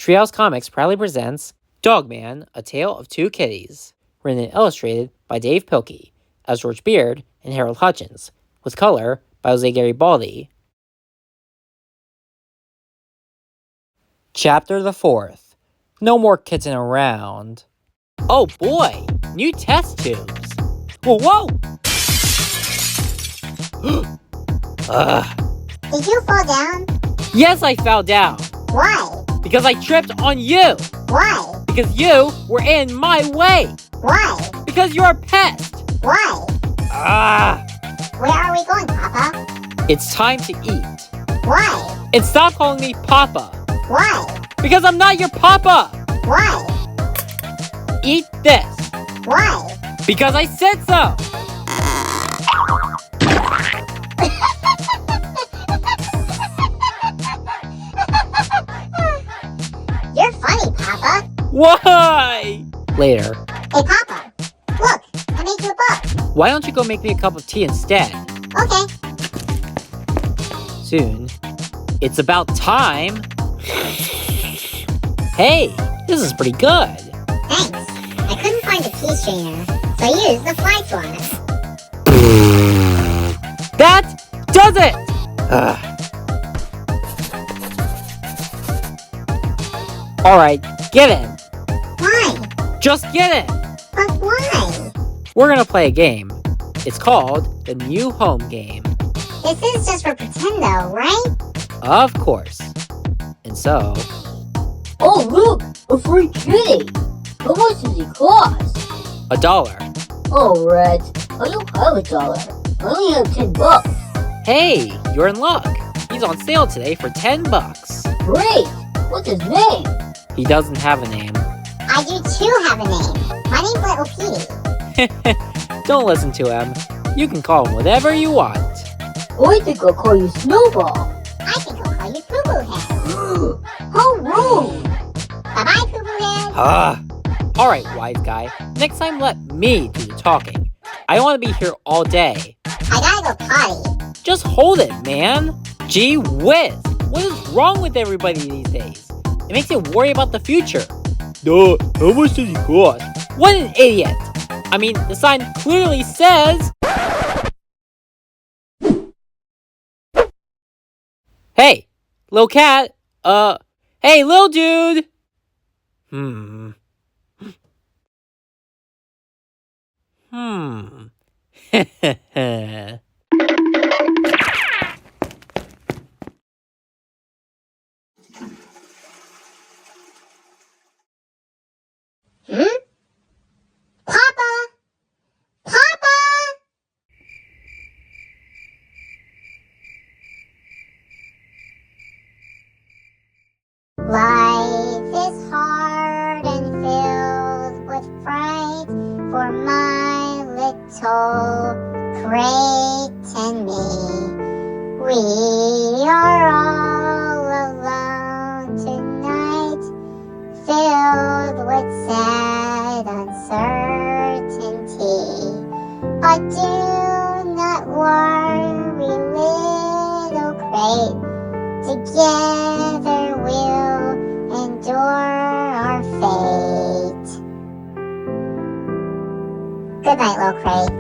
Treehouse Comics proudly presents Dogman, A Tale of Two Kitties, written and illustrated by Dav Pilkey, as George Beard and Harold Hutchins, with color by Jose Garibaldi. Chapter the 4th. No more kitten around. Oh boy, new test tubes. Whoa! Did you fall down? Yes, I fell down. Why? Because I tripped on you. Why? Because you were in my way. Why? Because you're a pest. Why? Where are we going, Papa? It's time to eat. Why? And stop calling me Papa. Why? Because I'm not your Papa. Why? Eat this. Why? Because I said so. You're funny, Papa. Why? Later. Hey, Papa. Look, I made you a book. Why don't you go make me a cup of tea instead? Okay. Soon. It's about time. Hey, this is pretty good. Thanks. I couldn't find a tea strainer, so I used the fly swatter. That does it! Alright, get in. Why? Just get in. But why? We're gonna play a game. It's called the New Home Game. This is just for pretend though, right? Of course. And so... Oh, look! A free kitty! How much does he cost? $1. Oh, Red, I don't have $1. I only have $10. Hey, you're in luck. He's on sale today for $10. Great! What's his name? He doesn't have a name. I do too have a name. My name's Little Petey. Don't listen to him. You can call him whatever you want. I think I'll call you Snowball. I think I'll call you Poo Poo Head. How rude! Bye-bye, Poo Poo Head. Alright, wise guy. Next time let me do the talking. I want to be here all day. I gotta go potty. Just hold it, man. Gee whiz. What is wrong with everybody these days? It makes you worry about the future. Duh, how much does it cost? What an idiot. I mean, the sign clearly says... Hey, little cat. Hey, little dude. Papa! Papa! Life is hard and filled with fright for my little crate and me. We are all alone tonight, filled with sad uncertainty. But do not worry, little crate. Together we'll endure our fate. Good night, little crate.